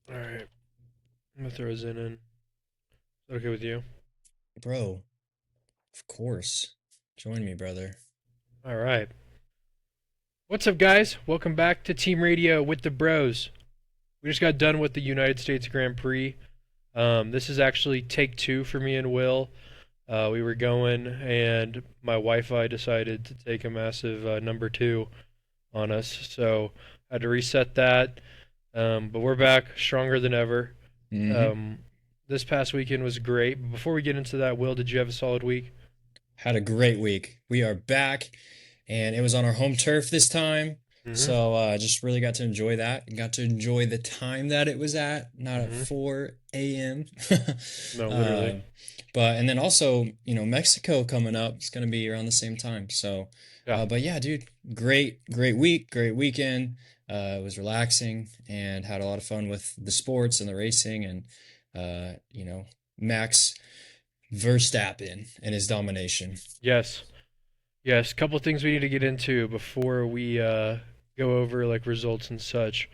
All right, I'm gonna throw a Zen in. Is that okay with you? Bro, of course. Join me, brother. All right. What's up, guys? Welcome back to Team Radio with the Bros. We just got done with the United States Grand Prix. This is actually take two for me and Will. We were going, and my Wi-Fi decided to take a massive number two on us, so I had to reset that. But we're back, stronger than ever. hmm Um, this past weekend was great. But before we get into that, Will, did you have a solid week? Had a great week. We are back, and it was on our home turf this time. Mm-hmm. So just really got to enjoy that. Got to enjoy the time that it was at, not at Mm-hmm. 4 a.m. No, literally. uh, but and then also, Mexico coming up. It's gonna be around the same time. So, Yeah. but yeah, dude, great week, great weekend. It was relaxing and had a lot of fun with the sports and the racing and Max Verstappen and his domination. Yes. Yes. Couple things we need to get into before we go over like results and such.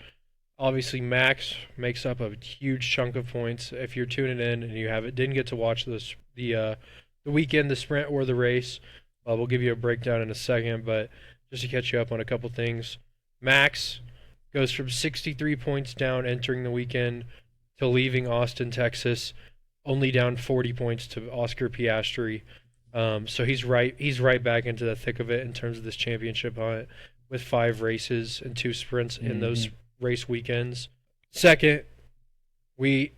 Obviously, Max makes up a huge chunk of points. If you're tuning in and you haven't didn't get to watch the weekend, the sprint or the race, we'll give you a breakdown in a second. But just to catch you up on a couple things, Max goes from 63 points down entering the weekend to leaving Austin, Texas, only down 40 points to Oscar Piastri. So he's right back into the thick of it in terms of this championship hunt with five races and two sprints in those hmm race weekends. Second, we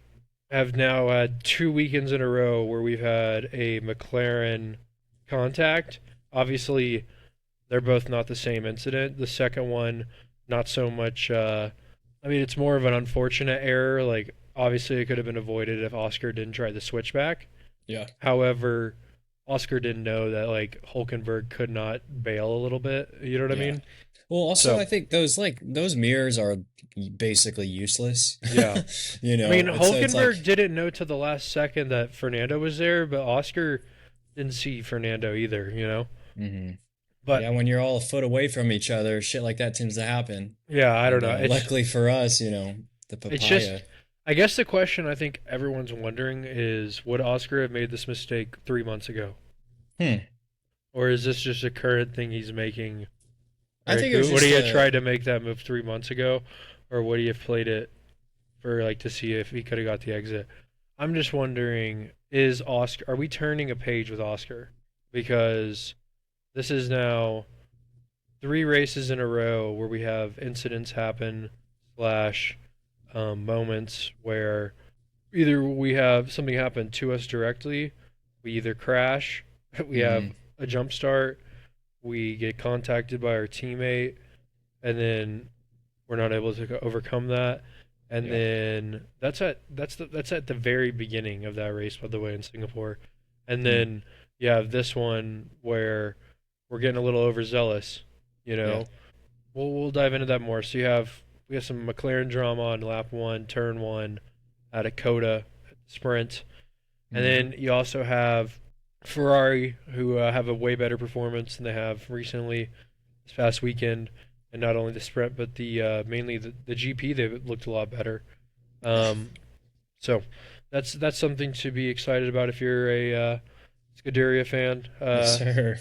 have now had 2 weekends in a row where we've had a McLaren contact. Obviously, they're both not the same incident. The second one, not so much. I mean, it's more of an unfortunate error. Like, obviously, it could have been avoided if Oscar didn't try the switchback. Yeah. However, Oscar didn't know that like Hulkenberg could not bail a little bit. You know what I Yeah. mean? Well, also, So I think those mirrors are basically useless. yeah, I mean It's Hulkenberg like, didn't know to the last second that Fernando was there, but Oscar didn't see Fernando either. hmm But yeah, when you're all a foot away from each other, shit like that tends to happen. yeah, I don't And know. It's luckily for us, the it's just papaya. I guess the question I think everyone's wondering is would Oscar have made this mistake 3 months ago, Hmm. or is this just a current thing he's making? I Like, think it was would just he have a tried to make that move 3 months ago, or would he have played it for like to see if he could have got the exit? I'm just wondering, is Oscar? Are we turning a page with Oscar? Because this is now 3 races in a row where we have incidents happen slash moments where either we have something happen to us directly, we either crash, we have hmm a jump start, we get contacted by our teammate, and then we're not able to overcome that. And yeah. then that's at the very beginning of that race, by the way, in Singapore. And Hmm. then you have this one where we're getting a little overzealous. You Yeah. know, we'll dive into that more. So we have some McLaren drama on lap one, turn one, at a Coda sprint, and hmm then you also have Ferrari who have a way better performance than they have recently this past weekend, and not only the sprint but the mainly the GP they looked a lot better. Yeah. Um, so that's something to be excited about if you're a Scuderia fan. Yes, sir.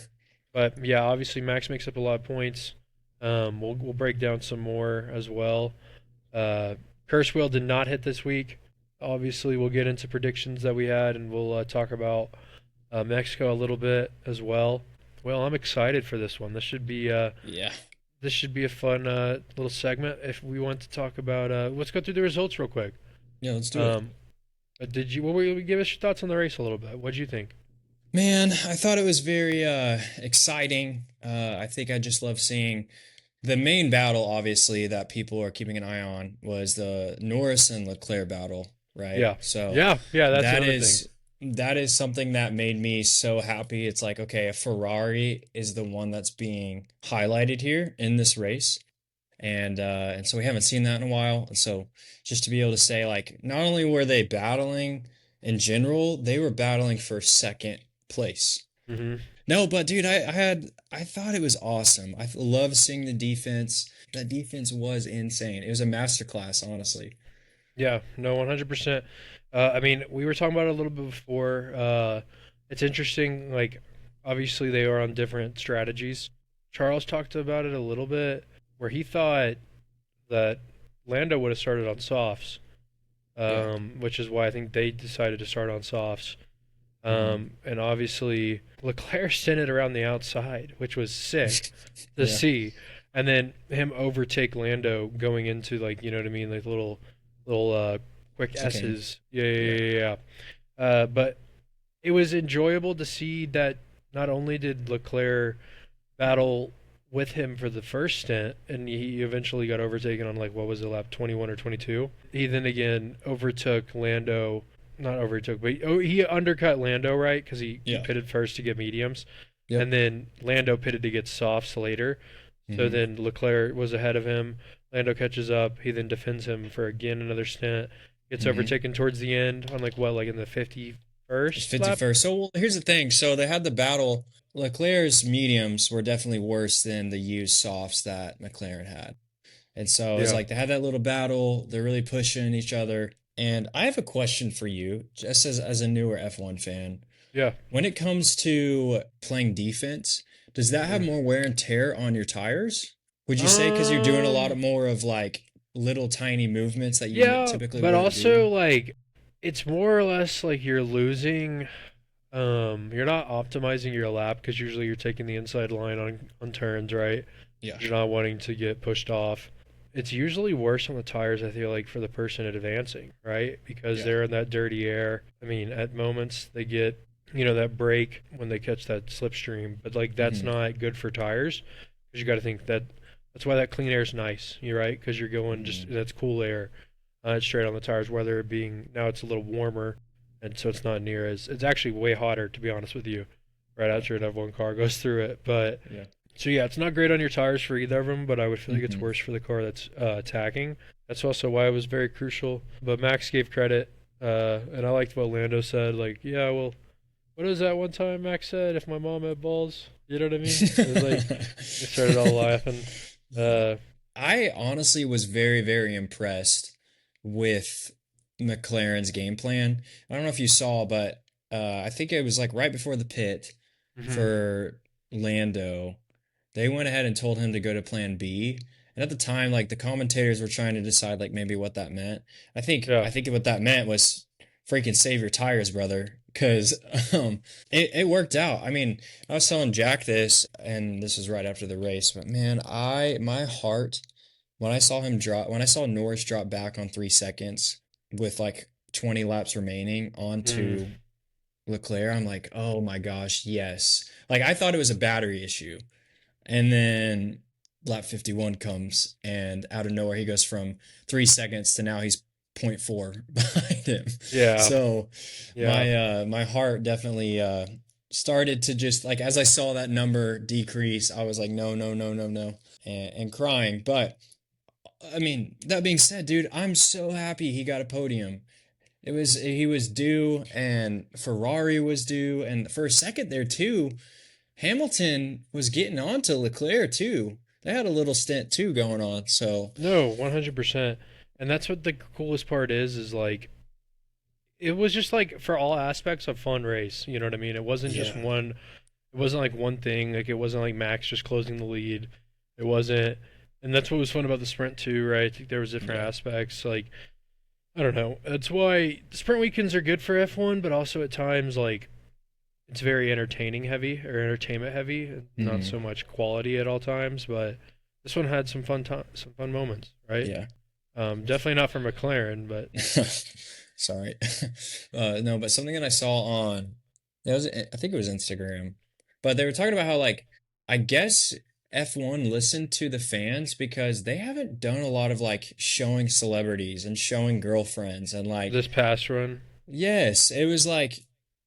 But yeah, obviously Max makes up a lot of points. We'll break down some more as well. Uh, Curse Wheel did not hit this week. Obviously, we'll get into predictions that we had, and we'll talk about Mexico a little bit as well. Well, I'm excited for this one. Yeah. This should be a fun little segment. If we want to talk about, let's go through the results real quick. Yeah, let's do it. Um, did you? What were you give us your thoughts on the race a little bit? What did you think? Man, I thought it was very exciting. I think I just love seeing the main battle, obviously, that people are keeping an eye on was the Norris and Leclerc battle, right? Yeah, So yeah. That's that another thing. is that is something that made me so happy. It's like, okay, a Ferrari is the one that's being highlighted here in this race. And so we haven't seen that in a while. And so just to be able to say, like, not only were they battling in general, they were battling for second place. Hmm. No, but dude, I thought it was awesome. I love seeing the defense. That defense was insane. It was a masterclass, honestly. Yeah, no, 100%. I mean, we were talking about it a little bit before. It's interesting, like, obviously they are on different strategies. Charles talked about it a little bit, where he thought that Lando would have started on softs, Yeah. which is why I think they decided to start on softs. Hmm. And obviously, Leclerc sent it around the outside, which was sick to Yeah. see. And then him overtake Lando going into, like, you know what I mean, like little quick Chicane. S's. Yeah, Yeah. yeah, yeah, yeah. But it was enjoyable to see that not only did Leclerc battle with him for the first stint, and he eventually got overtaken on, like, what was it, lap 21 or 22. He then again overtook Lando, not overtook, but he undercut Lando, right? Because he Yeah. pitted first to get mediums, Yep. and then Lando pitted to get softs later. So Hmm. then Leclerc was ahead of him. Lando catches up. He then defends him for again another stint. Gets Hmm. overtaken towards the end on, like, what, like in the It's 51st lap. 51st. So well, here's the thing. So they had the battle. Leclerc's mediums were definitely worse than the used softs that McLaren had. And so it's Yeah. like they had that little battle. They're really pushing each other. And I have a question for you, just as a newer F1 fan. Yeah. When it comes to playing defense, does that have Mm. more wear and tear on your tires? Would you say because you're doing a lot Um. of more of like little tiny movements that you Yeah, typically but wouldn't do? also, like, it's more or less like you're losing. You're not optimizing your lap because usually you're taking the inside line on turns, right? Yeah. You're not wanting to get pushed off. It's usually worse on the tires, I feel like, for the person advancing, right? Because Yeah. they're in that dirty air. I mean, at moments they get, that break when they catch that slipstream, but, like, that's Hmm. not good for tires because you got to think that that's why that clean air is nice, you're right, because you're going just Hmm. that's cool air, straight on the tires. Whether it being now it's a little warmer, and so it's not near as it's actually way hotter, to be honest with you, right Yeah. after an F1 car goes through it. But Yeah. so yeah, it's not great on your tires for either of them, but I would feel like it's Hmm. worse for the car that's attacking. That's also why it was very crucial. But Max gave credit, and I liked what Lando said. Like, yeah, well, what was that one time Max said? If my mom had balls, you know what I mean? It was like they started all laughing. Uh, I honestly was very, very impressed with McLaren's game plan. I don't know if you saw, but I think it was like right before the pit mhm. for Lando. They went ahead and told him to go to plan B. And at the time, like the commentators were trying to decide like maybe what that meant. I Yeah. think what that meant was freaking save your tires, brother. Cause it worked out. I mean, I was telling Jack this, and this was right after the race, but man, my heart when I saw Norris drop back on 3 seconds with like 20 laps remaining Mm. onto Leclerc, I'm like, oh my gosh, yes. Like I thought it was a battery issue. And then lap 51 comes, and out of nowhere, he goes from 3 seconds to now he's zero point 0.4 behind him. Yeah. So Yeah. my heart definitely started to just like as I saw that number decrease, I was like, no, no, no, no, no, and crying. But I mean, that being said, dude, I'm so happy he got a podium. He was due, and Ferrari was due, and for a second there too, Hamilton was getting on to Leclerc too. They had a little stint too going on. So No, 100%. And that's what the coolest part is like it was just like for all aspects a fun race, you know what I mean? It wasn't just yeah, one it wasn't like one thing, like it wasn't like Max just closing the lead. It wasn't and that's what was fun about the sprint too, right? I think there was different yeah, aspects like I don't know. That's why the sprint weekends are good for F1, but also at times like it's very entertaining heavy or entertainment heavy, not hmm, so much quality at all times, but this one had some fun moments, right? yeah. Definitely not for McLaren, but Sorry, no, but something that I saw on I think it was Instagram, but they were talking about how like I guess F1 listened to the fans because they haven't done a lot of like showing celebrities and showing girlfriends and like this past run, yes, it was like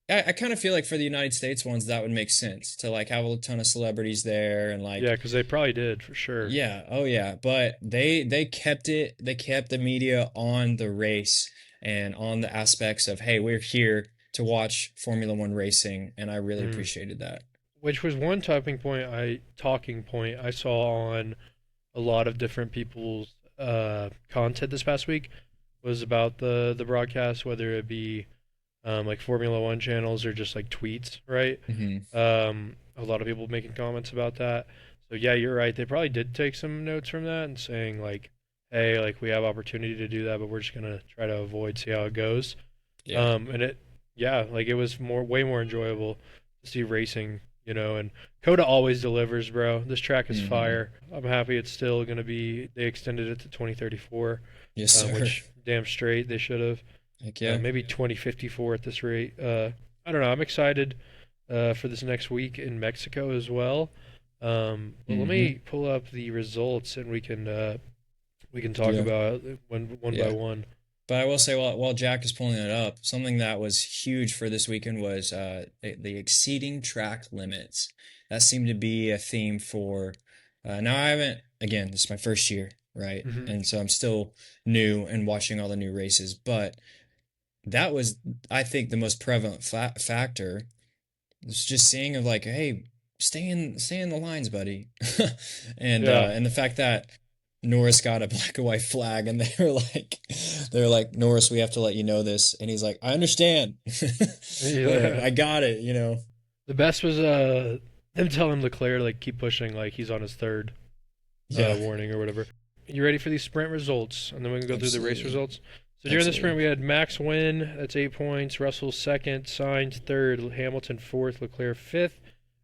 I kind of feel like for the United States ones that would make sense to like have a ton of celebrities there and yeah, like because they probably did for sure. yeah, oh yeah, but they kept the media on the race and on the aspects of hey, we're here to watch Formula 1 racing and I really Mm. appreciated that. Which was one talking point I saw on a lot of different people's content this past week was about the broadcast, whether it be like Formula One channels or just like tweets, right? Hmm. A lot of people making comments about that. So yeah, you're right. They probably did take some notes from that and saying like, hey, like we have opportunity to do that, but we're just gonna try to avoid, see how it goes. Yeah. And it, yeah, like it was way more enjoyable to see racing, and Coda always delivers, bro. This track is Hmm. fire. I'm happy it's still gonna be. They extended it to 2034, Yes, sir. which damn straight they should have. Heck yeah. Maybe 2054 at this rate. I don't know. I'm excited for this next week in Mexico as well. But let Hmm. me pull up the results and we can talk Yeah. about it one by Yeah. one. But I will say, while Jack is pulling it up, something that was huge for this weekend was the exceeding track limits. That seemed to be a theme for. Now I haven't. Again, this is my first year, right? Hmm. And so I'm still new and watching all the new races. But that was, I think, the most prevalent factor. It's just seeing of like, hey, stay in the lines, buddy. Yeah. And the fact that Norris got a black and white flag and they're like, Norris, we have to let you know this. And he's like, I understand. Yeah. I got it, The best was them telling Leclerc to like keep pushing like he's on his third Yeah, warning or whatever. You ready for these sprint results? And then we can go through the race absolutely. results. So during the sprint, Absolutely. we had Max win. That's 8 points. Russell second. Sainz third. Hamilton fourth. Leclerc fifth.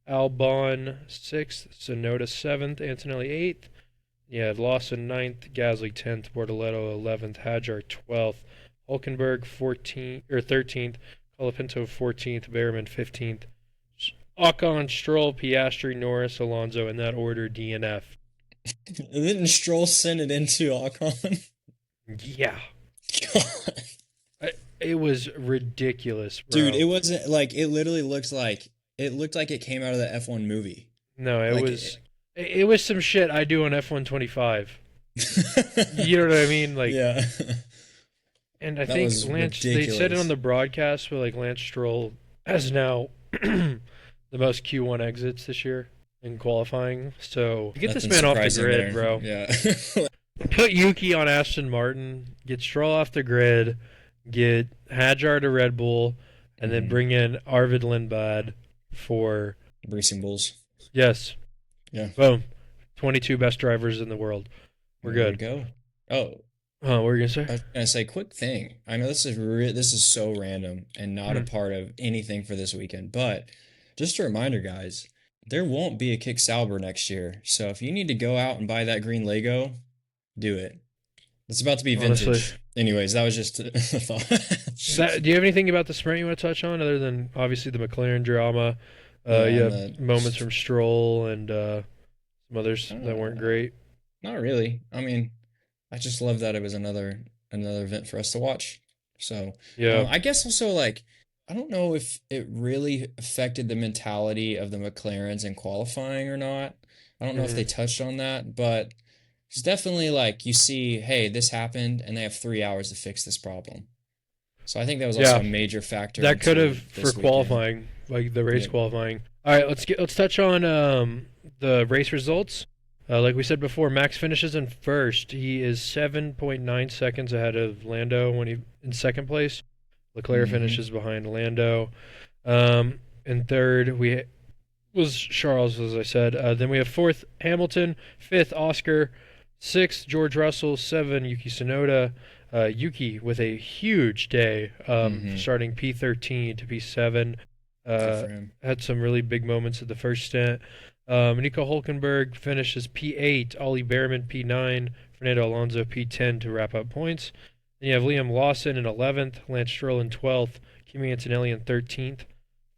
Albon sixth. Sonoda seventh. Antonelli eighth. Yeah, Lawson ninth. Gasly 10th. Bortoletto 11th. Hadjar 12th. Hulkenberg 14th or 13th. Colapinto 14th. Behrman 15th. Ocon, Stroll, Piastri, Norris, Alonso in that order. DNF. And didn't Stroll send it into Ocon? Yeah. God. It was ridiculous, Dude, bro. it wasn't like it looked like it came out of the F1 movie. No, it Like was it was some shit I do on F125. You know what I mean? Like, Yeah. and I That think was Lance. They said it on ridiculous. the broadcast, but like Lance Stroll has now the most Q1 exits this year in qualifying. So get this Nothing man off the surprising grid, there. bro. Yeah. Put Yuki on Aston Martin. Get Stroll off the grid. Get Hadjar to Red Bull, and then Hmm. bring in Arvid Lindblad for Racing Bulls. yes. Yeah. Boom. 22 best drivers in the world. We're There we good. go. Oh, What were you gonna say? I was gonna say, quick thing. I know this is so random and not a Mhm. part of anything for this weekend, but just a reminder, guys, there won't be a Kick Sauber next year. So if you need to go out and buy that green Lego, do it. It's about to be Honestly, vintage. Anyways, that was just a thought. do you have anything about the sprint you want to touch on other than obviously the McLaren drama? Yeah, You and have moments from Stroll and some others that weren't uh, great. not really. I mean, I just love that it was another event for us to watch. So, Yeah. I guess also like I don't know if it really affected the mentality of the McLarens in qualifying or not. I don't know if Hmm. they touched on that, but it's definitely like you see, hey, this happened, and they have 3 hours to fix this problem. So I think that was also Yeah, a major factor that could have into for this weekend. qualifying, like the race Yep. qualifying. All right, let's touch on the race results. Like we said before, Max finishes in first. He is 7.9 seconds ahead of Lando when he in second place. Leclerc Hmm. finishes behind Lando. In third, we was Charles, as I said. Then we have fourth Hamilton, fifth Oscar, sixth George Russell, seven Yuki Tsunoda. Yuki with a huge day, Hmm. starting P13 to P7. Good Uh, for him. had some really big moments at the first stint. Nico Hulkenberg finishes P8, Ollie Behrman P9, Fernando Alonso P10 to wrap up points. Then you have Liam Lawson in 11th, Lance Stroll in 12th, Kimi Antonelli in 13th,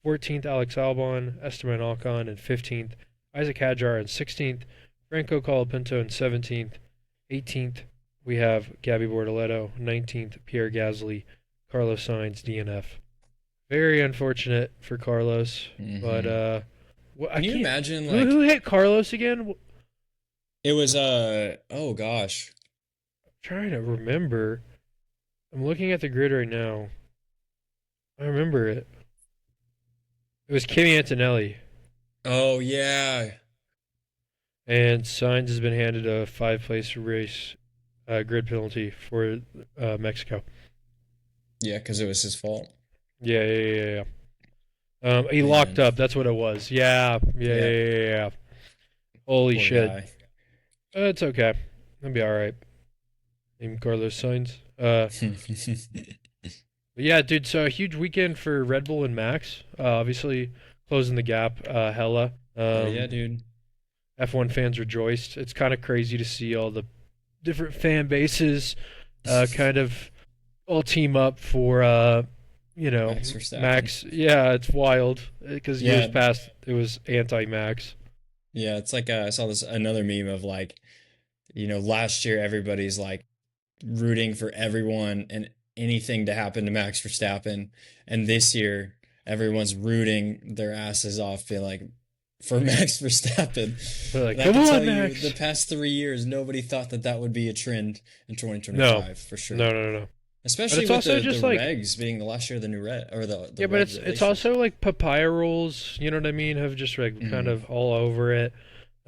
14th Alex Albon, Esteban Ocon in 15th, Isaac Hadjar in 16th, Franco Colapinto in 17th, 18th we have Gabby Bortoletto, 19th Pierre Gasly, Carlos Sainz DNF. Very unfortunate for Carlos, but Hmm. I Can you can't. imagine Who like hit Carlos again? I'm it was oh gosh. trying to remember. I'm looking at the grid right now. I remember it. It was Kimi Antonelli, Oh yeah. and Sainz has been handed a five-place race grid penalty for Mexico. Yeah, because it was his fault. Yeah, yeah, yeah, yeah. He locked Man, up. That's what it was. Yeah, yeah, yeah, yeah, yeah, yeah. Yeah. Holy poor shit. guy. It's okay. It'll be all right. Even Carlos Sainz. But yeah, dude. So a huge weekend for Red Bull and Max. Obviously closing the gap. Hella. Oh yeah, dude. F1 fans rejoiced. It's kind of crazy to see all the different fan bases, kind of all team up for Max Verstappen. Max. Yeah, it's wild because years Yeah, past it was anti-Max. yeah. It's like I saw this another meme of like, last year everybody's like rooting for everyone and anything to happen to Max Verstappen, and this year everyone's rooting their asses off, being like for Max Verstappen. They're like, And I "Come can on, tell you, the Max!" past 3 years, nobody thought that that would be a trend in No, 2025 for no, sure. no, no. But Especially it's with also the just like, regs being the last year of the new red or the yeah, but it's regulations. also like papaya rolls. You know what I mean? Have just like kind Hmm. of all over it.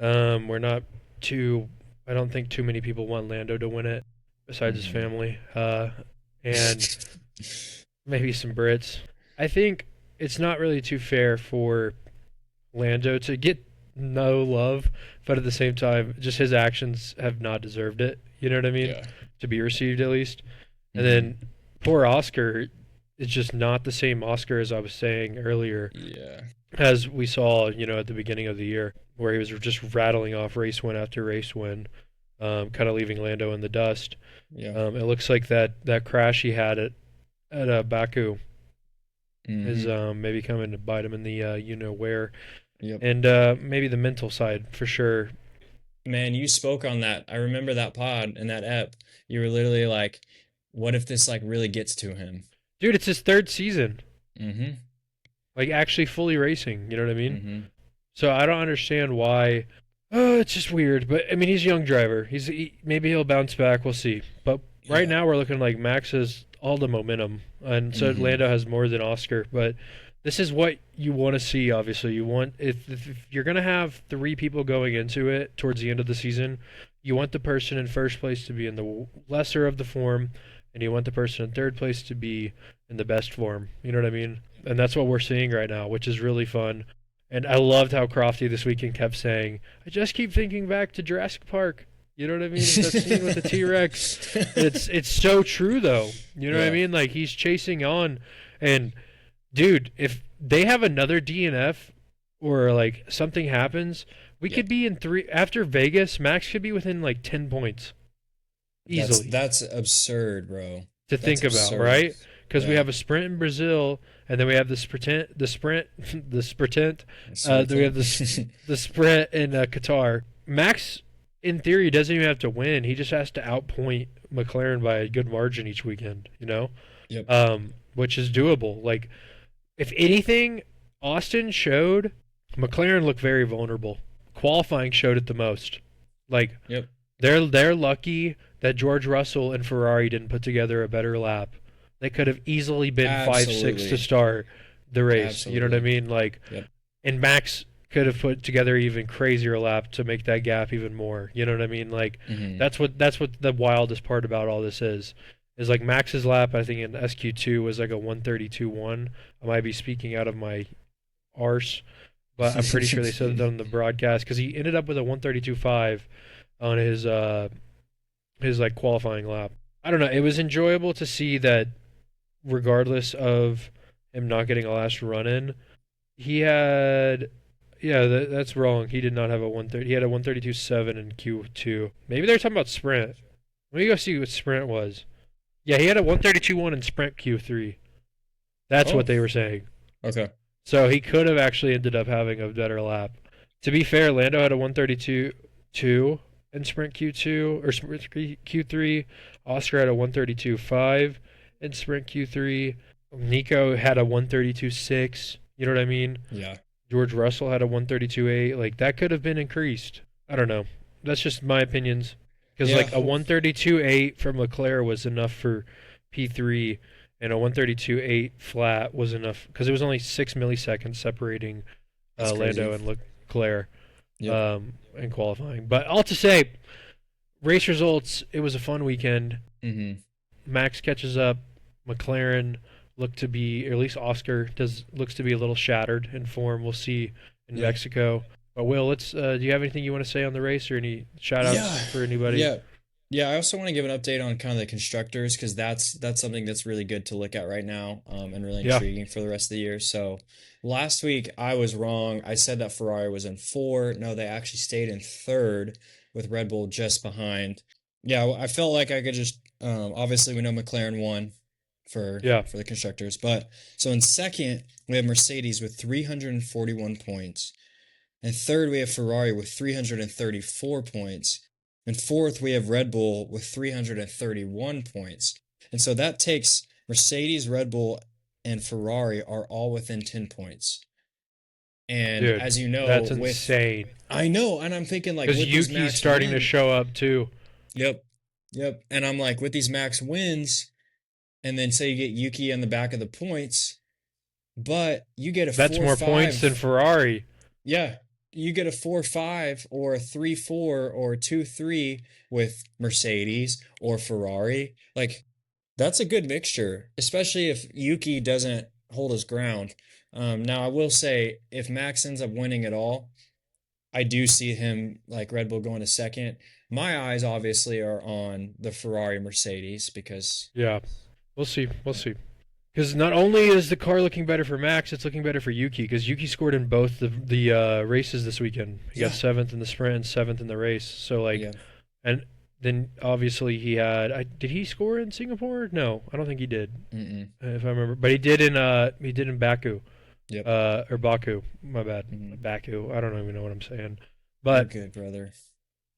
We're not too. I don't think too many people want Lando to win it, besides his Hmm. family. And maybe some Brits. I think it's not really too fair for Lando to get no love, but at the same time, just his actions have not deserved it. You know what I mean? Yeah. To be received at least. And Hmm. then poor Oscar is just not the same Oscar as I was saying earlier, Yeah. as we saw, at the beginning of the year, where he was just rattling off race win after race win, kind of leaving Lando in the dust. Yeah. It looks like that crash he had at Baku is Hmm. maybe coming to bite him in the where, Yep. and maybe the mental side for sure. Man, you spoke on that. I remember that pod and that ep. You were literally like, what if this like really gets to him? Dude, it's his third season, Hmm. like actually fully racing. You know what I mean? Hmm. So I don't understand why. Oh, it's just weird. But I mean, he's a young driver. Maybe he'll bounce back. We'll see. But right Yeah. now we're looking like Max has all the momentum, and so Hmm. Lando has more than Oscar. But this is what you want to see. Obviously, you want if you're gonna have three people going into it towards the end of the season, you want the person in first place to be in the lesser of the form, and you want the person in third place to be in the best form. You know what I mean? And that's what we're seeing right now, which is really fun. And I loved how Crofty this weekend kept saying, "I just keep thinking back to Jurassic Park." You know what I mean? With that scene with the T Rex. It's so true though. You know what I Yeah. mean? Like he's chasing on, and dude, if they have another DNF or like something happens, we Yeah. could be in three after Vegas. Max could be within like 10 points That's easily that's absurd, bro. to That's think about, absurd. right? Because we Yeah. have a sprint in Brazil, and then we have the sprint, the sprint. That's what Then we have the sprint in Qatar. Max, in theory, doesn't even have to win. He just has to outpoint McLaren by a good margin each weekend. Yep. Which is doable. Like, if anything, Austin showed McLaren looked very vulnerable. Qualifying showed it the most. Like, Yep. they're lucky that George Russell and Ferrari didn't put together a better lap. They could have easily been 5-6 to Absolutely. start the race. You know what I Absolutely. mean? Like, Yep. and Max could have put together even crazier lap to make that gap even more. You know what I mean? Like, Hmm. that's what the wildest part about all this is. Is like Max's lap, I think in SQ2 was like a 132.1. I might be speaking out of my arse, but I'm pretty sure they said it on the broadcast because he ended up with a 132.5 on his like qualifying lap. I don't know. It was enjoyable to see that regardless of him not getting a last run in, he had. Yeah, that's wrong. He did not have a 130. He had a 132.7 in Q2. Maybe they're talking about sprint. Let me go see what sprint was. Yeah, he had a 132.1 in sprint Q3. That's what Oh, they were saying. okay. So he could have actually ended up having a better lap. To be fair, Lando had a 132.2 in sprint Q2 or sprint Q3. Oscar had a 132.5 in sprint Q3. Nico had a 132.6. You know what I mean? Yeah. George Russell had a 132.8. Like that could have been increased. I don't know. That's just my opinions. Because Yeah. like a 132.8 from Leclerc was enough for P3, and a 132.8 flat was enough because it was only 6 milliseconds separating That's crazy. Lando and Leclerc Yep. in qualifying. But all to say, race results, it was a fun weekend. Mm-hmm. Max catches up. McLaren looked to be, or at least Oscar looks to be a little shattered in form. We'll see in Yeah. Mexico. But Will, let's. Do you have anything you want to say on the race or any shout outs Yeah. for anybody? Yeah. Yeah, I also want to give an update on kind of the constructors because that's something that's really good to look at right now, and really Yeah, intriguing for the rest of the year. So last week I was wrong. I said that Ferrari was in four. No, they actually stayed in third with Red Bull just behind. Yeah, I felt like I could just obviously we know McLaren won yeah, for the constructors, but so in second we have Mercedes with 341 points. And third, we have Ferrari with 334 points. And fourth, we have Red Bull with 331 points. And so that takes Mercedes, Red Bull, and Ferrari are all within 10 points. And dude, as you know, that's with insane. I know, and I'm thinking like Because with these Yuki's max starting to wins, show up too. yep, yep. And I'm like, with these max wins, and then say you get Yuki on the back of the points, but you get a That's four more points than five. Ferrari. Yeah, you get a 4-5 or a 3-4 or a 2-3 with Mercedes or Ferrari. Like that's a good mixture, especially if Yuki doesn't hold his ground. Now I will say if Max ends up winning it all, I do see him like Red Bull going to second. My eyes obviously are on the Ferrari Mercedes because Yeah, we'll see. We'll see. Because not only is the car looking better for Max, it's looking better for Yuki. Because Yuki scored in both the races this weekend. He got yeah, seventh in the sprint and seventh in the race. So like, yeah, and then obviously he had. Did he score in Singapore? No, I don't think he did. mm-mm, If I remember, but he did in Baku, yep, or Baku. My bad, mm-hmm. Baku. I don't even know what I'm saying. You're But good, brother.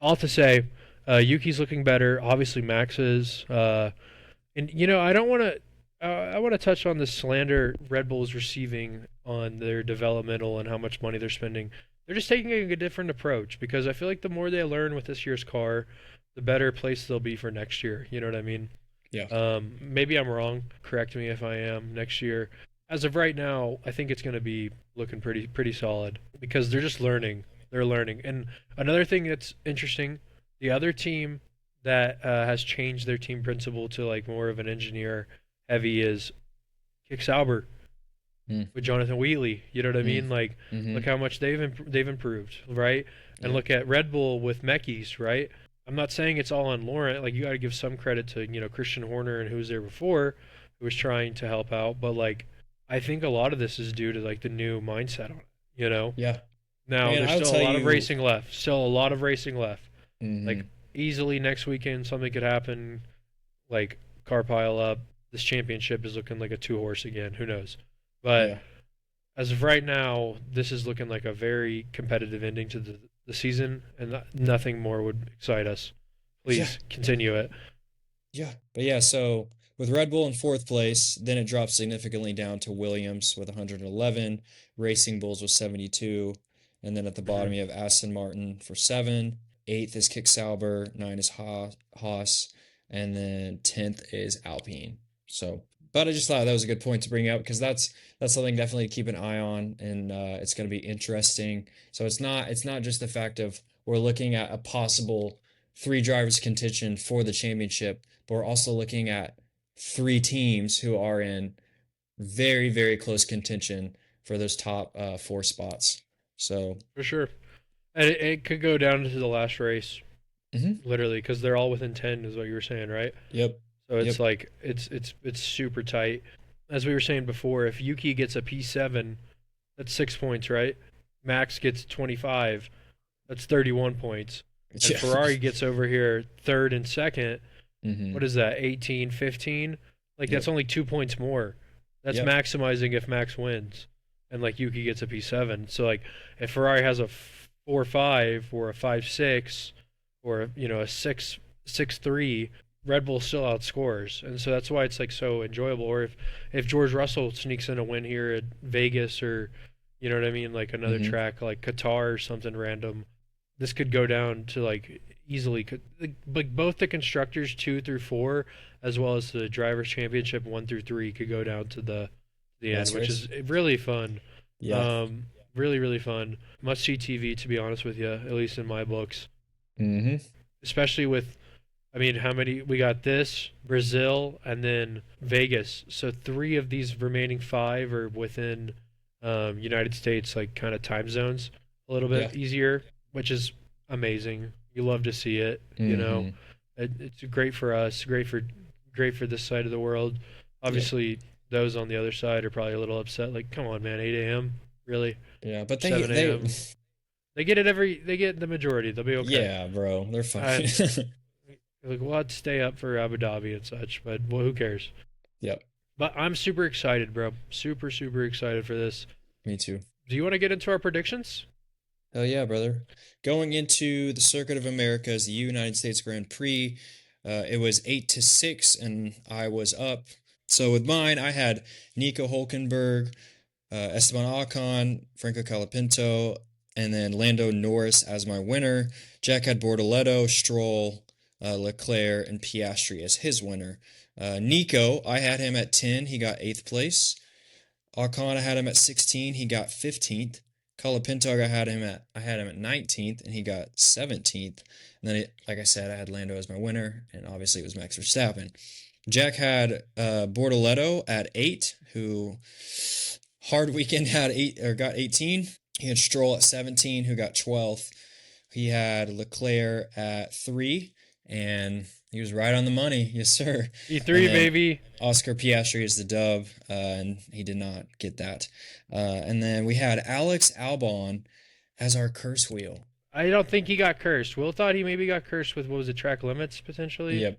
all to say, Yuki's looking better. Obviously, Max is. And I don't want to. I want to touch on the slander Red Bull is receiving on their developmental and how much money they're spending. They're just taking a different approach because I feel like the more they learn with this year's car, the better place they'll be for next year. You know what I mean? Yeah, Maybe I'm wrong. Correct me if I am. Next year, as of right now, I think it's going to be looking pretty solid because they're just learning. They're learning. And another thing that's interesting, the other team that has changed their team principle to like more of an engineer heavy is Kick Sauber mm, with Jonathan Wheatley. You know what I mm, mean? Like, mm-hmm. look how much they've improved, right? And Yeah. look at Red Bull with Mekis, right? I'm not saying it's all on Laurent. Like, you got to give some credit to Christian Horner and who was there before, who was trying to help out. But like, I think a lot of this is due to like the new mindset on it. You know, Yeah. now Man, there's I'll still a tell lot of you, racing left. Still a lot of racing left. Like, hmm easily next weekend something could happen. Like, car pile up. This championship is looking like a two horse again. Who knows? But yeah. as of right now, this is looking like a very competitive ending to the season, and nothing more would excite us. Yeah. Please continue it. Yeah. But yeah, so with Red Bull in fourth place, then it drops significantly down to Williams with 111, Racing Bulls with 72, and then at the Hmm. bottom you have Aston Martin for 7, eighth is Kick Sauber, 9 is Haas, and then 10th is Alpine. So, but I just thought that was a good point to bring up because that's something definitely to keep an eye on, and it's going to be interesting. So it's not just the fact of we're looking at a possible three drivers contention for the championship, but we're also looking at three teams who are in very, very close contention for those top four spots. So, For sure. And it could go down to the last race, mhm. literally, because they're all within 10, is what you were saying, right? Yep, So it's yep, like it's super tight. As we were saying before, if Yuki gets a P7, that's 6 points, right? Max gets 25, that's 31 points. And yeah, Ferrari gets over here third and second. hmm What is that, 18, 15? Like, that's yep, only 2 points more. That's yep, maximizing if Max wins. And, like, Yuki gets a P7. So, like, if Ferrari has a 4-5 or a 5-6 or, a 6-3, Red Bull still outscores. And so that's why it's, like, so enjoyable. Or if George Russell sneaks in a win here at Vegas or, you know what I mean, like another hmm track like Qatar or something random, this could go down to like easily like both the constructors 2 through 4 as well as the drivers championship 1 through 3 could go down to the end, last which race. is really fun. Yeah, Really fun. Must see TV, to be honest with you, at least in my books. hmm especially with, I mean, how many we got this, Brazil, and then Vegas. So three of these remaining five are within United States, like kind of time zones, a little Yeah. bit easier, which is amazing. You love to see it, you know. Mm-hmm. It's great for us, great for this side of the world. Yep. Obviously, those on the other side are probably a little upset. Like, come on, man, 8 a.m. Really? Yeah, but they 7 they a.m. They get the majority. They'll be okay. yeah, bro, they're fine. And like we'll have to stay up for Abu Dhabi and such, but well, who cares? Yep. But I'm super excited, bro. Super excited for this. Me too. Do you want to get into our predictions? Hell yeah, brother. Going into the Circuit of Americas, the United States Grand Prix, it was 8-6, and I was up. So with mine, I had Nico Hulkenberg, Esteban Ocon, Franco Colapinto, and then Lando Norris as my winner. Jack had Bortoleto, Stroll, Leclerc, and Piastri as his winner. Nico, I had him at 10. He got 8th place. Ocon, I had him at 16. He got 15th. Colapinto, I had him at 19th, and he got 17th. And then, like I said, I had Lando as my winner, and obviously it was Max Verstappen. Jack had Bortoleto at 8, who hard weekend had 8 or got 18. He had Stroll at 17, who got 12th. He had Leclerc at 3, and he was right on the money. Yes, sir. And E3, then baby. Oscar Piastri is the dub, and he did not get that. And then we had Alex Albon as our curse wheel. I don't think he got cursed. Will thought he maybe got cursed with what was it, track limits potentially. Yep,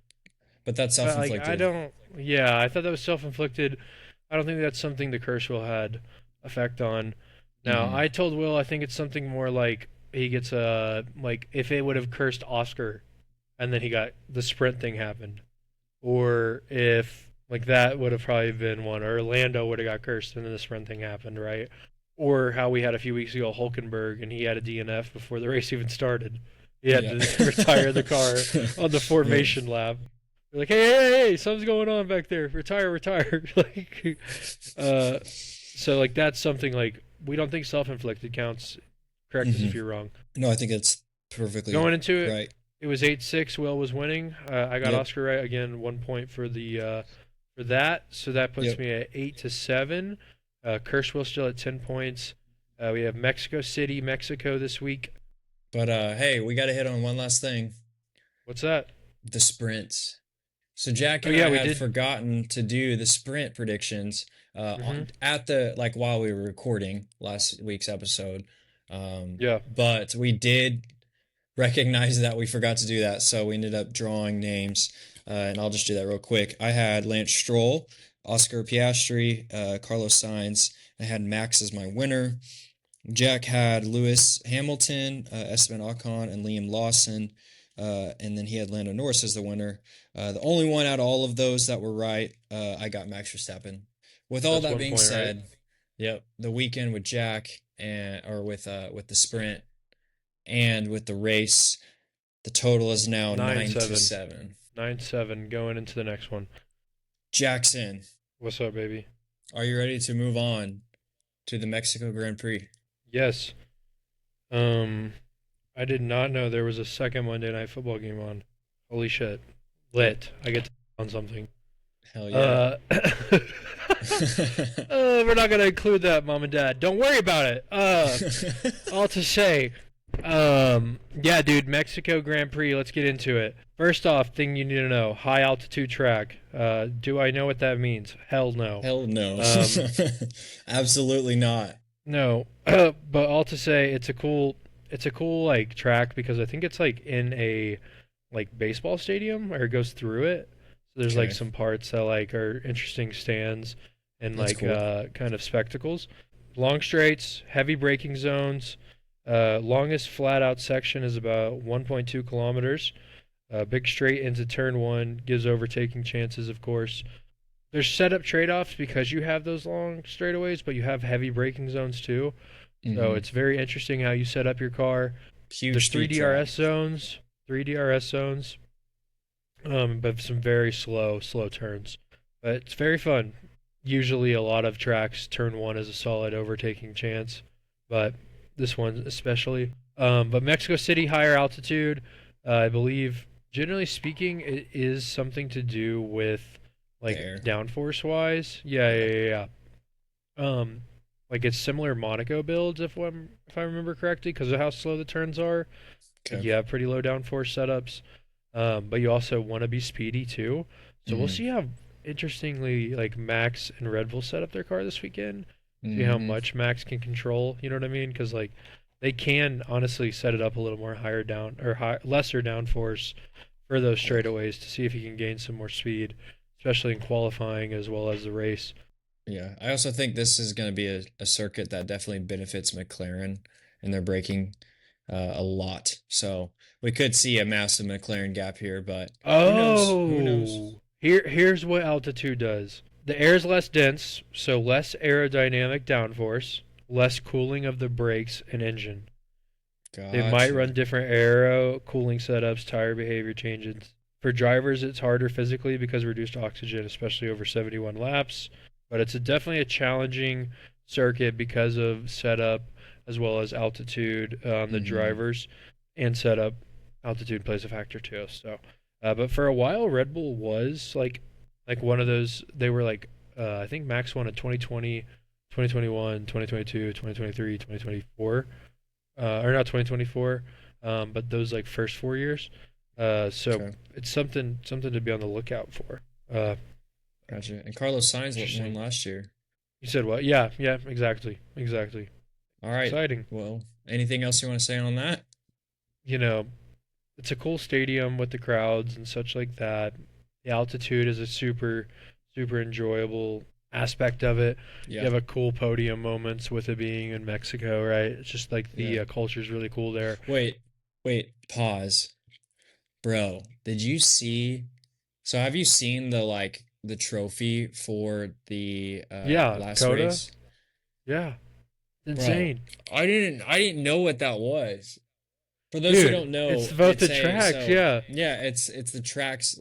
but that's But like I self-inflicted. don't. Yeah, I thought that was self-inflicted. I don't think that's something the curse will had effect on. Now Mm-hmm. I told Will I think it's something more like he gets a like if it would have cursed Oscar, and then he got the sprint thing happened, or if like that would have probably been one, or Orlando would have got cursed and then the sprint thing happened, right? Or how we had a few weeks ago Hulkenberg and he had a DNF before the race even started. He had Yeah. to retire the car on the Yep. formation lap. They're like, hey, something's going on back there. Retire. like, uh, so like that's something like we don't think self-inflicted counts. Correct us if Hmm. you're wrong. No, I think it's perfectly Going into it, right. it was 8-6. Will was winning. I got Yep. Oscar right again. 1 point for that. So that puts Yep. me at 8-7. Will still at 10 points. We have Mexico City, Mexico this week. But hey, we got to hit on one last thing: What's that? the sprints. So Jack Oh and yeah, I we had did. forgotten to do the sprint predictions Hmm. at the like while we were recording last week's episode. Yeah, But we did recognize that we forgot to do that, so we ended up drawing names. And I'll just do that real quick. I had Lance Stroll, Oscar Piastri, Carlos Sainz. I had Max as my winner. Jack had Lewis Hamilton, Esteban Ocon, and Liam Lawson. And then he had Lando Norris as the winner. The only one out of all of those that were right, I got Max Verstappen. With all that's that one being point, right? said, yep, the weekend with Jack and or with the sprint and with the race, the total is now Nine 9 to seven, 7. 9-7. Going into the next one. Jackson, What's up, baby? are you ready to move on to the Mexico Grand Prix? Yes. Um, I did not know there was a second Monday Night Football game on. Holy shit. Yep. Lit. I get to on something. Hell yeah. Uh, we're not gonna include that, mom and dad. Don't worry about it. All to say, yeah, dude, Mexico Grand Prix. Let's get into it. First off, thing you need to know: high altitude track. Do I know what that means? Hell no. Hell no. Um, Absolutely not. no. But all to say, it's a cool like track because I think it's like in a like baseball stadium or it goes through it. So there's like Okay. some parts that like are interesting stands and That's like cool. kind of spectacles. Long straights, heavy braking zones. Longest flat out section is about 1.2 kilometers. Big straight into turn one gives overtaking chances, of course. There's setup trade-offs because you have those long straightaways, but you have heavy braking zones too. So Hmm. it's very interesting how you set up your car. Huge There's three steep DRS track. zones, three DRS zones, but some very slow turns. But it's very fun. Usually, a lot of tracks, turn one is a solid overtaking chance, but this one especially. But Mexico City, higher altitude. I believe, generally speaking, it is something to do with like There. downforce wise. Yeah, Yeah. yeah, yeah, yeah. Like it's similar Monaco builds if I remember correctly, because of how slow the turns are. Like Okay. you have pretty low downforce setups, but you also want to be speedy too. So we'll Mm-hmm. see how interestingly like Max and Red Bull set up their car this weekend. See how Mm-hmm. much Max can control. You know what I mean? Because like they can honestly set it up a little more higher down or lesser downforce for those Yeah. straightaways to see if he can gain some more speed, especially in qualifying as well as the race. Yeah. I also think this is going to be a circuit that definitely benefits McLaren and their braking a lot. So we could see a massive McLaren gap here, but who knows? Who knows? Here's what altitude does. The air is less dense, so less aerodynamic downforce, less cooling of the brakes and engine. They might Gotcha. run different aero, cooling setups, tire behavior changes. For drivers, it's harder physically because of reduced oxygen, especially over 71 laps. But it's definitely a challenging circuit because of setup as well as altitude on the Mm-hmm. drivers, and setup. Altitude plays a factor too. So, but for a while, Red Bull was like one of those. They were like I think Max won in 2020, 2021, 2022, 2023, 2024 or not 2024, but those like first 4 years. So Okay. it's something to be on the lookout for. Uh, Gotcha. And Carlos Sainz won Interesting. last year. You said what? Yeah, yeah, exactly, exactly. All It's right. exciting. Well, anything else you want to say on that? You know, it's a cool stadium with the crowds and such like that. The altitude is a super enjoyable aspect of it. You Yeah. have a cool podium moments with it being in Mexico, right? It's just like the Yeah. culture is really cool there. Wait, pause. Bro, did you see? So have you seen the trophy for the Yeah, last Coda. race? Yeah, Bro, insane. I didn't know what that was. For those who Dude, don't it's know, both it's the a tracks, so yeah. yeah, it's the tracks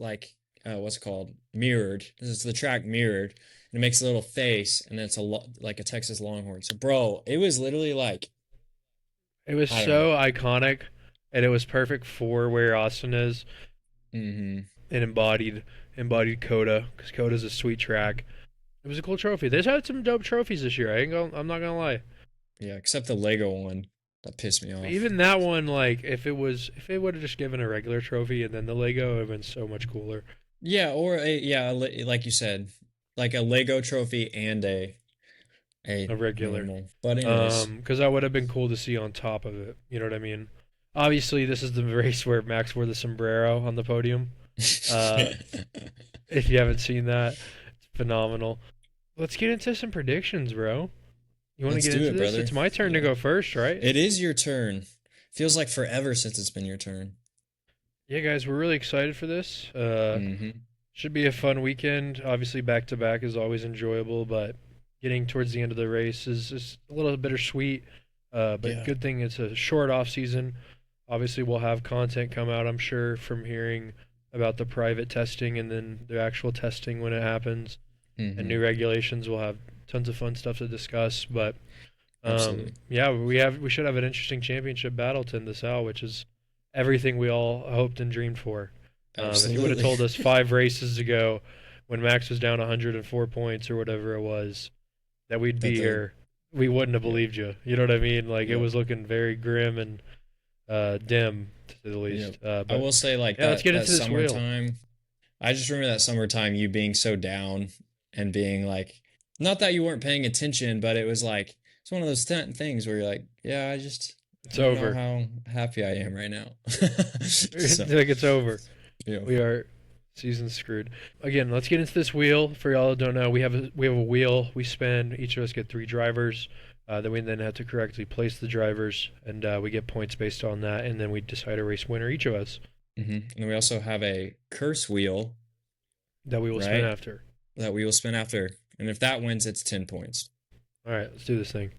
what's it called? Mirrored. This is the track mirrored. And it makes a little face and then it's like a Texas Longhorn. So bro, it was literally like It was I don't know. so iconic, and it was perfect for where Austin is Mm-hmm. and embodied Coda because Coda's a sweet track. It was a cool trophy. They've had some dope trophies this year. I'm not gonna lie. Yeah, except the Lego one. That pissed me But off. even that one, like if they would have just given a regular trophy and then the Lego, it would have been so much cooler. Yeah, or like you said, like a Lego trophy and a A regular, normal. But anyways, because that would have been cool to see on top of it. You know what I mean? Obviously, this is the race where Max wore the sombrero on the podium. Uh, if you haven't seen that, it's phenomenal. Let's get into some predictions, bro. You want to let's get do into it, this? brother. It's my turn to Yeah. go first, right? It is your turn. Feels like forever since it's been your turn. Yeah, guys, we're really excited for this. Mm-hmm. Should be a fun weekend. Obviously, back to back is always enjoyable, but getting towards the end of the race is a little bittersweet. But Yeah. good thing it's a short off season. Obviously, we'll have content come out, I'm sure, from hearing about the private testing and then the actual testing when it happens, and Mm-hmm. new regulations. We'll have tons of fun stuff to discuss. But Absolutely. yeah, we should have an interesting championship battle to end this out, which is everything we all hoped and dreamed for. If you would have Absolutely. told us 5 races ago, when Max was down 104 points or whatever it was, that we'd That be the here, we wouldn't have Yep. believed you. You know what I mean? Like it Yep. was looking very grim and dim, to say the Yep. least. I But will say like yeah, let's get that into this wheel. summertime. I just remember that summertime you being so down and being like, not that you weren't paying attention, but it was like it's one of those things where you're like, yeah, I It's don't know over. how happy I am right now. So, Like it's over. yeah. We are season screwed. Again, let's get into this wheel. For y'all that don't know, we have a wheel. We spin. Each of us get three drivers. Then we then have to correctly place the drivers, and we get points based on that. And then we decide a race winner, each of us, And we also have a curse wheel, that we will spin right? after. That we will spin after. And if that wins, it's 10 points. All right, let's do this thing.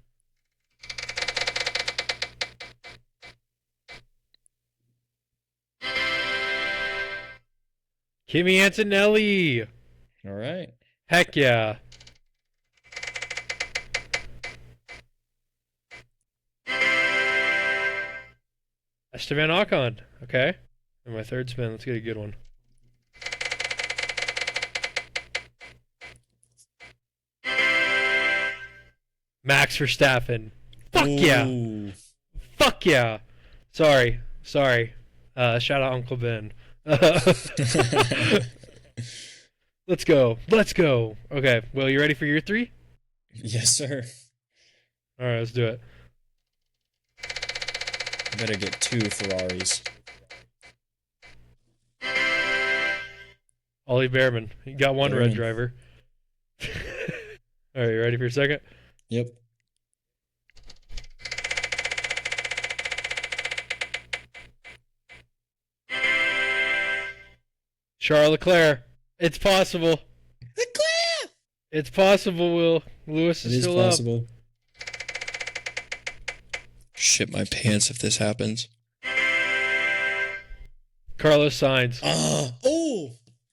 Kimi Antonelli. All right. Heck yeah. Esteban Ocon. Okay. And my third spin. Let's get a good one. Max Verstappen. Fuck yeah. Ooh. Fuck yeah. Sorry. Shout out Uncle Ben. Let's go. Okay. Will, you ready for your 3? Yes, sir. All right, let's do it. Better get 2 Ferraris. Ollie Behrman. You got one red Behrman. driver. All right, you ready for your second? Yep. Charles Leclerc. It's possible. Leclerc! It's possible, Will. Lewis It is is still possible. Shit my pants if this happens. up. Carlos Sainz. Oh!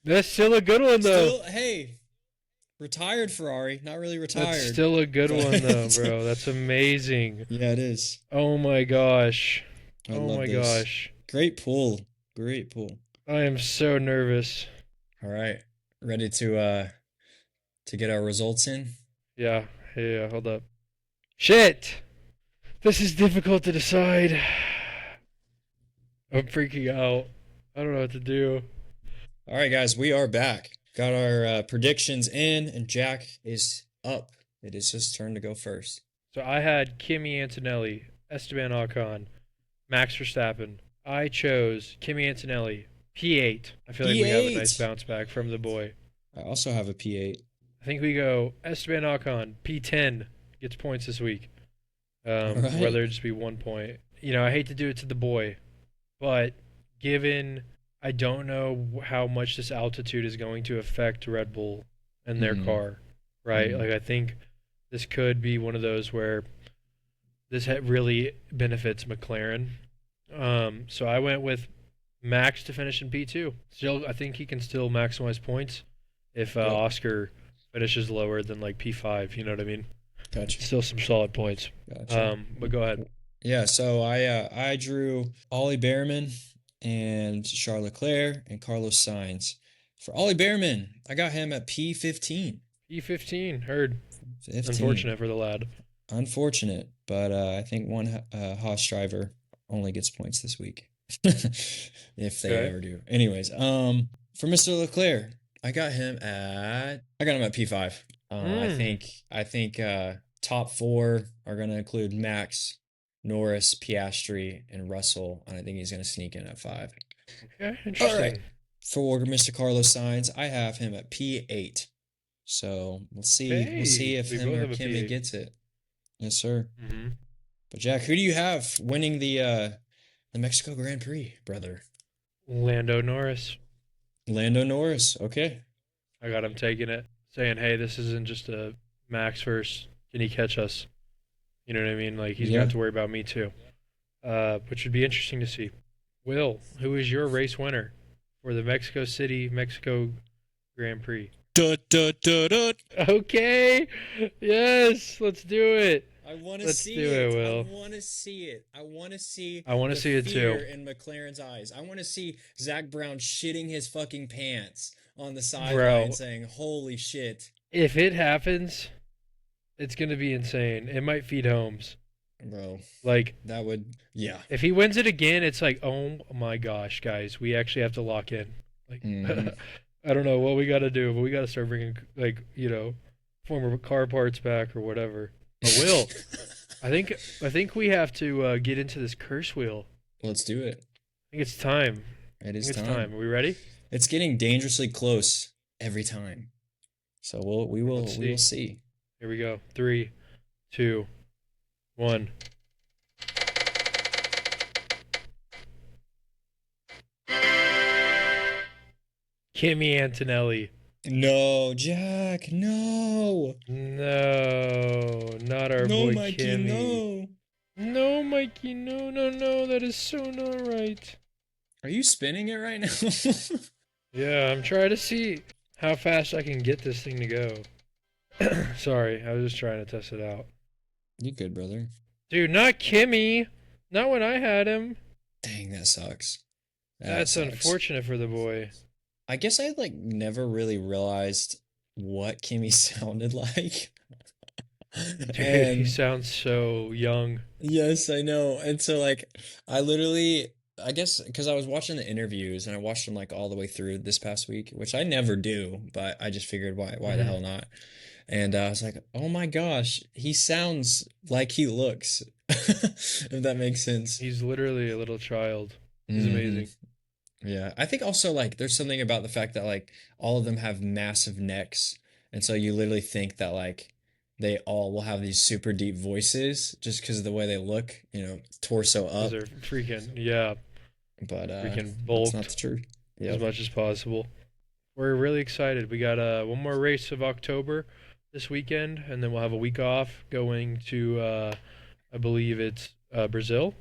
That's still a good one, though. Still, hey, retired Ferrari. Not really retired. That's still a good one, though, bro. That's amazing. Yeah, it is. Oh my gosh. I Oh love my this. gosh. Great pull. Great pull. I am so nervous. All right. Ready to get our results in? Yeah. Yeah, hold up. Shit! This is difficult to decide. I'm freaking out. I don't know what to do. All right, guys, we are back. Got our predictions in, and Jack is up. It is his turn to go first. So I had Kimi Antonelli, Esteban Ocon, Max Verstappen. I chose Kimi Antonelli, P8. I feel like we have a nice P8. bounce back from the boy. I also have a P8. I think we go Esteban Ocon, P10, gets points this week. Right. Whether it just be 1 point. You know, I hate to do it to the boy, but given I don't know how much this altitude is going to affect Red Bull and their car, right? Like, I think this could be one of those where this really benefits McLaren. So I went with Max to finish in P2. Still, I think he can still maximize points if Oscar finishes lower than like P5. You know what I mean? Gotcha. Still some solid points. Gotcha. But go ahead. Yeah, so I drew Ollie Behrman and Charles Leclerc and Carlos Sainz. For Ollie Behrman, I got him at P15. P15, heard. 15. Unfortunate for the lad. Unfortunate, but I think one Haas driver only gets points this week. If they ever do. Anyways, for Mr. Leclerc, I got him at P5. I think top 4 are going to include Max, Norris, Piastri, and Russell, and I think he's going to sneak in at 5. Okay, interesting. All right. For Mr. Carlos Sainz, I have him at P8. So we'll see. We'll see if we him both or have a Kimmy P8. gets it. Yes, sir. Mm-hmm. But Jack, who do you have winning the Mexico Grand Prix, brother? Lando Norris. Lando Norris. Okay. I got him taking it, saying, hey, this isn't just a Max versus, can he catch us? You know what I mean? Like, he's got to worry about me too. Which would be interesting to see. Will, who is your race winner for the Mexico City, Mexico Grand Prix? Okay. Yes, let's do it. I want to Let's see do it. it, Will. I want to see it. I want to see. I want to the see it fear too. in McLaren's eyes. I want to see Zach Brown shitting his fucking pants on the sideline, saying, "Holy shit!" If it happens, it's gonna be insane. It might feed Holmes. Bro, Like, that would, yeah. if he wins it again, it's like, oh my gosh, guys, we actually have to lock in. Like, I don't know what we got to do, but we got to start bringing, like, you know, former car parts back or whatever. But Will, I think we have to get into this curse wheel. Let's do it. I think it's time. It is It's time. time. Are we ready? It's getting dangerously close every time. So we will see. Here we go. 3, 2, 1. Kimi Antonelli. No, Jack, no. No, not our No, boy Mikey, Kimi. no. No, Mikey, no. That is so not right. Are you spinning it right now? Yeah, I'm trying to see how fast I can get this thing to go. Sorry, I was just trying to test it out. You good, brother? Dude, not Kimmy. Not when I had him. Dang, that sucks. That That's sucks. unfortunate for the boy. I guess I like never really realized what Kimmy sounded like. Dude, he And sounds so young. yes, I know. And so like I literally I guess because I was watching the interviews and I watched them like all the way through this past week, which I never do, but I just figured why the Hmm. hell not? And I was like, "Oh my gosh, he sounds like he looks." If that makes sense. He's literally a little child. He's Hmm. amazing. Yeah. I think also like there's something about the fact that like all of them have massive necks. And so you literally think that like they all will have these super deep voices just because of the way they look, torso Because up. they're freaking, yeah, But freaking that's not the bulked truth. as Yep. much as possible. We're really excited. We got one more race of October this weekend, and then we'll have a week off going to, I believe it's Brazil,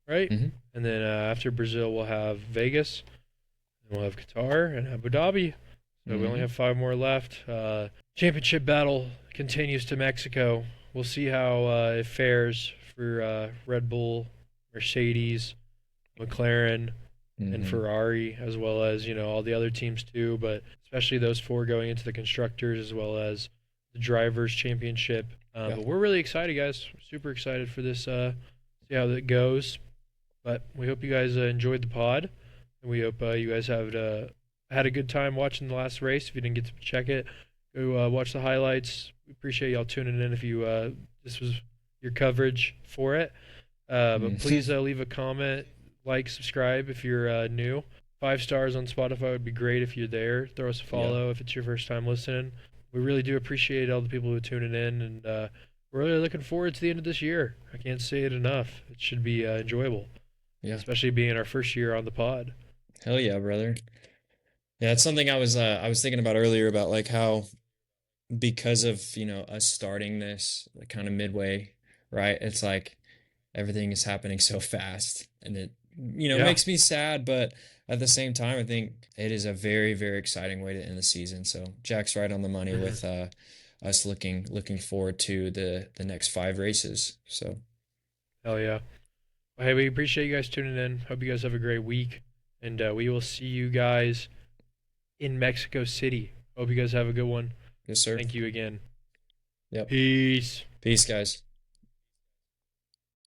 right? Hmm. And then after Brazil, we'll have Vegas, and we'll have Qatar and Abu Dhabi. So we only Hmm. have five more left. Championship battle continues to Mexico. We'll see how it fares for Red Bull, Mercedes, McLaren, and Hmm. Ferrari, as well as all the other teams too. But especially those four going into the constructors, as well as the drivers' championship. Yeah. But we're really excited, guys. Super excited for this. See how that goes. But we hope you guys enjoyed the pod, and we hope you guys have had a good time watching the last race. If you didn't get to check it, go watch the highlights. We appreciate y'all tuning in. If you this was your coverage for it, but Hmm. please leave a comment, like, subscribe if you're new. 5 stars on Spotify would be great if you're there. Throw us a Yeah. follow if it's your first time listening. We really do appreciate all the people who are tuning in, and we're really looking forward to the end of this year. I can't say it enough. It should be enjoyable, Yeah. especially being our first year on the pod. Hell yeah, brother. Yeah, it's something I was thinking about earlier about like how because of, us starting this like kind of midway, right? It's like everything is happening so fast and it Yeah. makes me sad, but at the same time I think it is a very very exciting way to end the season. So Jack's right on the money Hmm. with us looking forward to the next 5 races. So Hell yeah. Well, hey, we appreciate you guys tuning in. Hope you guys have a great week, and we will see you guys in Mexico City. Hope you guys have a good one. yes sir. Thank you again. Yep. Peace. Peace guys.